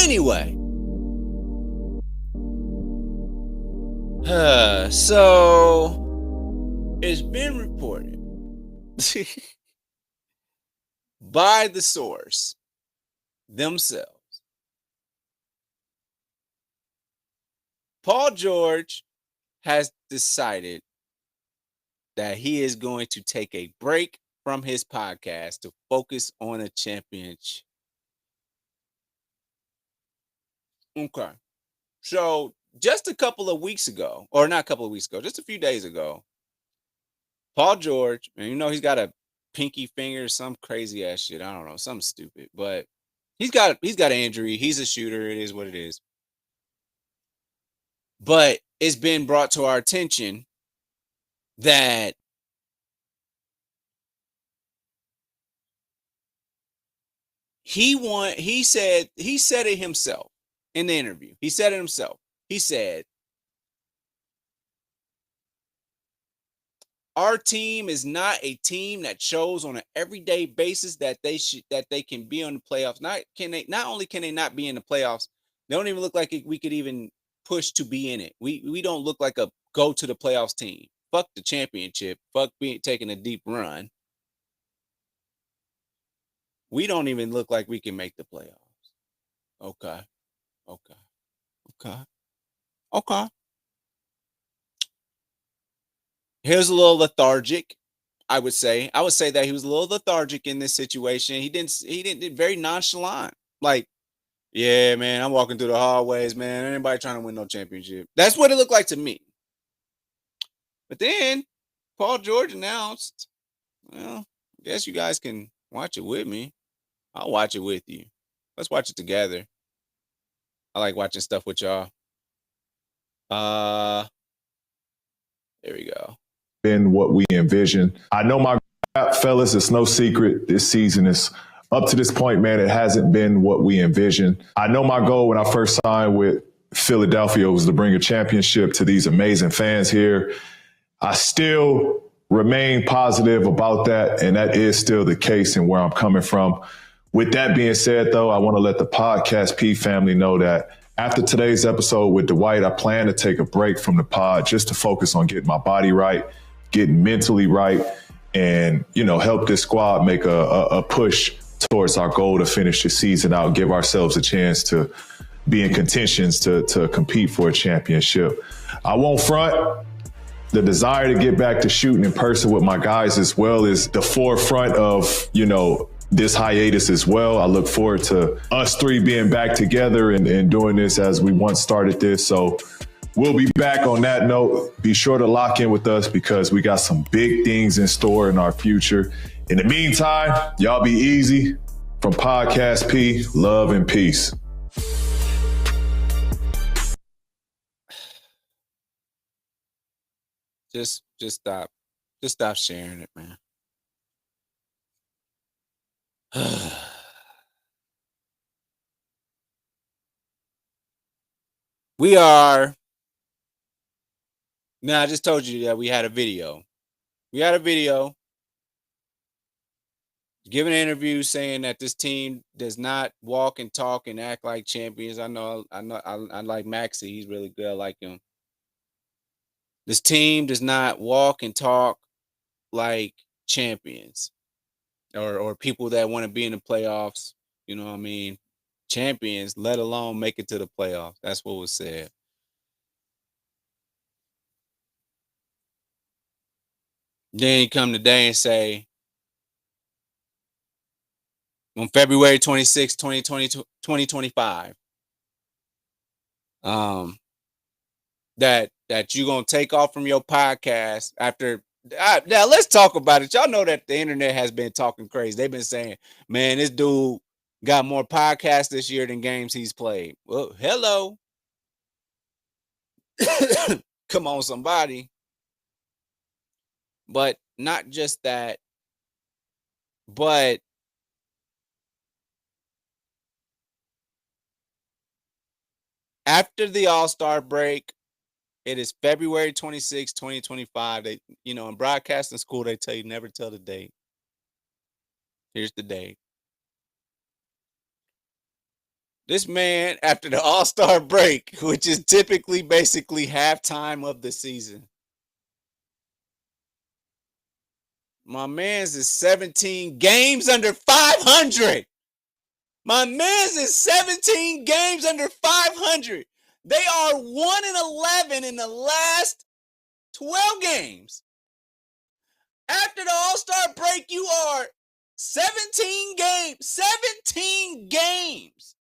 Anyway, so it's been reported by the source themselves. Paul George has decided that he is going to take a break from his podcast to focus on a championship. Okay. So just a couple of weeks ago, or not a couple of weeks ago, just a few days ago, Paul George, and you know he's got a pinky finger, some crazy ass shit. I don't know, something stupid, but he's got an injury. He's a shooter. It is what it is. But it's been brought to our attention that he said it himself in the interview. He said it himself. He said, our team is not a team that shows on an everyday basis that they can be on the playoffs. Not only can they not be in the playoffs, they don't even look like we could even push to be in it. We don't look like a go to the playoffs team. Fuck the championship. Fuck taking a deep run. We don't even look like we can make the playoffs. Okay. He was a little lethargic, I would say. I would say that he was a little lethargic in this situation. He did very nonchalant. Like, yeah, man, I'm walking through the hallways, man. Anybody trying to win no championship. That's what it looked like to me. But then Paul George announced, well, I guess you guys can watch it with me. I'll watch it with you. Let's watch it together. I like watching stuff with y'all. There we go. Been what we envisioned. I know my fellas, it's no secret. This season is up to this point, man. It hasn't been what we envisioned. I know my goal when I first signed with Philadelphia was to bring a championship to these amazing fans here. I still remain positive about that, and that is still the case and where I'm coming from. With that being said, though, I want to let the Podcast P family know that after today's episode with Dwight, I plan to take a break from the pod just to focus on getting my body right, getting mentally right, and, help this squad make a push towards our goal to finish the season out, give ourselves a chance to be in contentions to compete for a championship. I won't front. The desire to get back to shooting in person with my guys as well is the forefront of, this hiatus as well. I look forward to us three being back together and doing this as we once started this. So we'll be back on that note. Be sure to lock in with us because we got some big things in store in our future. In the meantime, y'all be easy. From Podcast P, love and peace. Just stop. Just stop sharing it, man. We are. Now, I just told you that we had a video. Giving an interview saying that this team does not walk and talk and act like champions. I like Maxie. He's really good. I like him. This team does not walk and talk like champions or people that want to be in the playoffs. You know what I mean? Champions, let alone make it to the playoffs. That's what was said. Then you come today and say, on February 26, 2025, that you're going to take off from your podcast after. Now, let's talk about it. Y'all know that the internet has been talking crazy. They've been saying, man, this dude got more podcasts this year than games he's played. Well, hello. Come on, somebody. But not just that, but after the All-Star break, it is February 26, 2025. They, in broadcasting school, they tell you never tell the date. Here's the date. This man, after the All-Star break, which is typically basically halftime of the season, my man's is 17 games under 500. My man's is 17 games under 500. They are 1-11 in the last 12 games. After the All-Star break, you are 17 games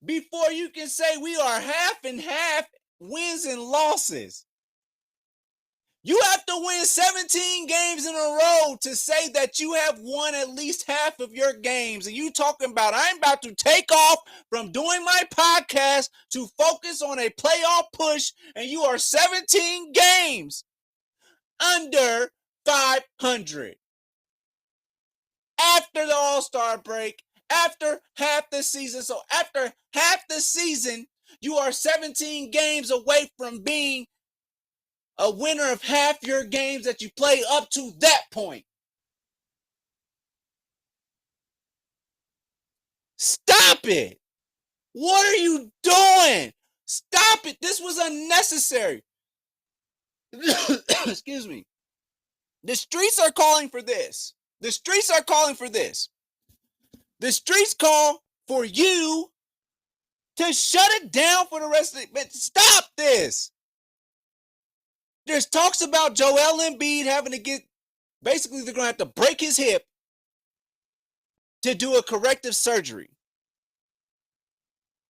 before you can say we are half and half wins and losses. You have to win 17 games in a row to say that you have won at least half of your games. And you talking about, I'm about to take off from doing my podcast to focus on a playoff push, and you are 17 games under 500. After the All-Star break, after half the season. So after half the season, you are 17 games away from being a winner of half your games that you play up to that point. Stop it. What are you doing? Stop it. This was unnecessary. Excuse me. The streets are calling for this. The streets are calling for this. The streets call for you to shut it down for the rest of it. But stop this. There's talks about Joel Embiid having to get, basically they're going to have to break his hip to do a corrective surgery.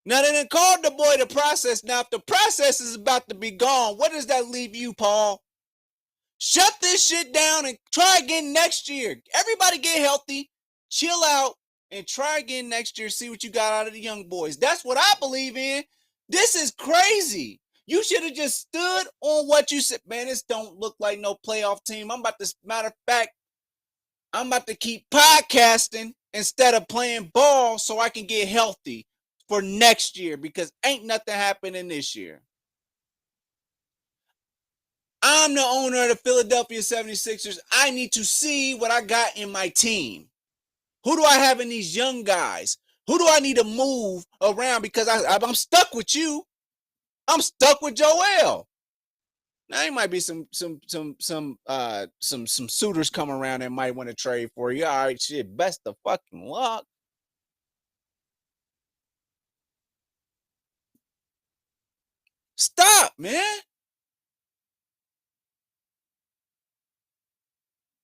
Now they done called the boy the process. Now if the process is about to be gone, what does that leave you, Paul? Shut this shit down and try again next year. Everybody get healthy, chill out, and try again next year. See what you got out of the young boys. That's what I believe in. This is crazy. You should have just stood on what you said. Man, this don't look like no playoff team. Matter of fact, I'm about to keep podcasting instead of playing ball so I can get healthy for next year, because ain't nothing happening this year. I'm the owner of the Philadelphia 76ers. I need to see what I got in my team. Who do I have in these young guys? Who do I need to move around? Because I'm stuck with you. I'm stuck with Joel. Now there might be some suitors come around that might want to trade for you. All right, shit. Best of fucking luck. Stop, man.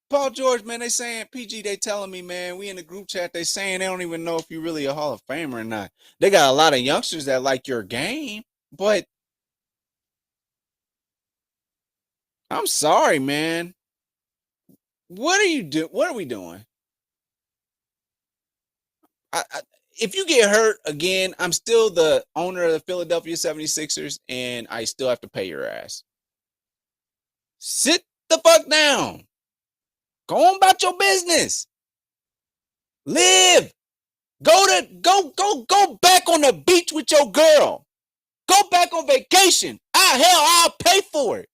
Paul George, man, they saying, PG, they telling me, man, we in the group chat, they saying they don't even know if you're really a Hall of Famer or not. They got a lot of youngsters that like your game, but I'm sorry, man. What are you doing? What are we doing? If you get hurt again, I'm still the owner of the Philadelphia 76ers, and I still have to pay your ass. Sit the fuck down. Go on about your business. Live. Go back on the beach with your girl. Go back on vacation. I'll pay for it.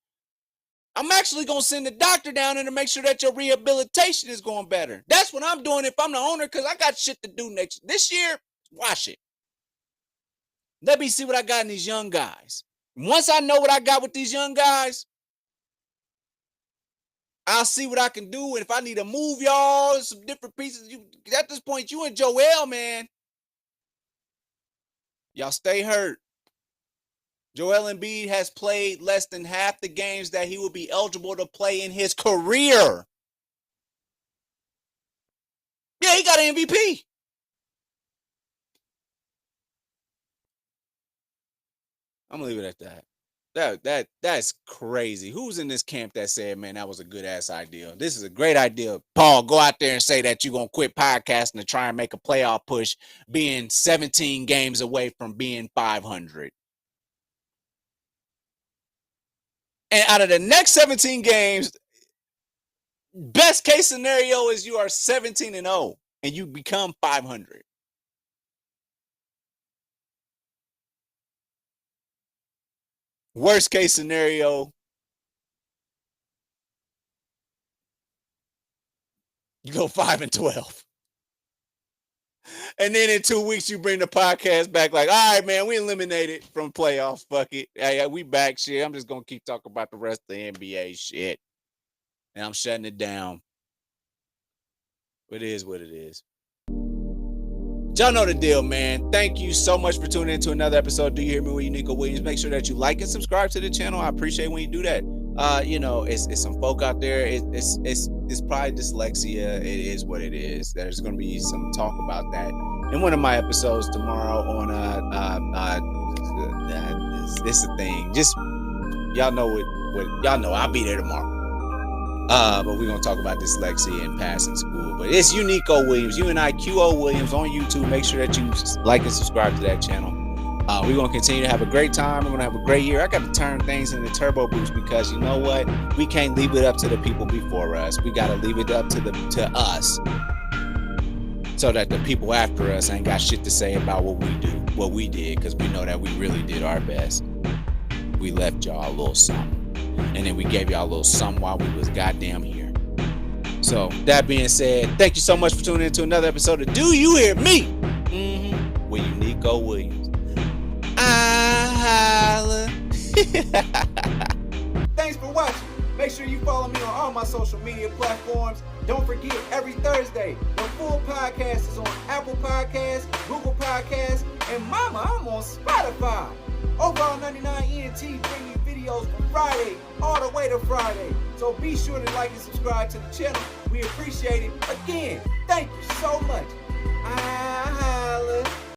I'm actually going to send the doctor down there to make sure that your rehabilitation is going better. That's what I'm doing if I'm the owner, because I got shit to do this year. Watch it. Let me see what I got in these young guys. Once I know what I got with these young guys, I'll see what I can do. And if I need to move y'all some different pieces, at this point, you and Joel, man, y'all stay hurt. Joel Embiid has played less than half the games that he will be eligible to play in his career. Yeah, he got an MVP. I'm gonna leave it at that. That's crazy. Who's in this camp that said, man, that was a good ass idea? This is a great idea. Paul, go out there and say that you're gonna quit podcasting to try and make a playoff push, being 17 games away from being 500. And out of the next 17 games, best case scenario is you are 17-0 and you become 500. Worst case scenario, you go 5-12. And then in 2 weeks, you bring the podcast back like, all right, man, we eliminated from playoffs. Fuck it. Hey, we back shit. I'm just going to keep talking about the rest of the NBA shit. And I'm shutting it down. It is what it is. Y'all know the deal, man. Thank you so much for tuning in to another episode. Do You Hear Me with Uniqo Williams? Make sure that you like and subscribe to the channel. I appreciate when you do that. It's some folk out there. It's probably dyslexia. It is what it is. There's going to be some talk about that in one of my episodes tomorrow on this a thing. Just y'all know what y'all know. I'll be there tomorrow. But we're gonna talk about dyslexia and passing school. But it's Uniqo Williams, UNIQO Williams on YouTube. Make sure that you like and subscribe to that channel. We're gonna continue to have a great time. We're gonna have a great year. I got to turn things into turbo boost because you know what? We can't leave it up to the people before us. We gotta leave it up to us, so that the people after us ain't got shit to say about what we did, because we know that we really did our best. We left y'all a little something. And then we gave y'all a little something while we was goddamn here. So, that being said, thank you so much for tuning in to another episode of Do You Hear Me? With Uniqo Williams. I holla. Thanks for watching. Make sure you follow me on all my social media platforms. Don't forget, every Thursday, the full podcast is on Apple Podcasts, Google Podcasts, and mama, I'm on Spotify. Overall 99 ENT bring you videos from Friday all the way to Friday. So be sure to like and subscribe to the channel. We appreciate it. Again, thank you so much.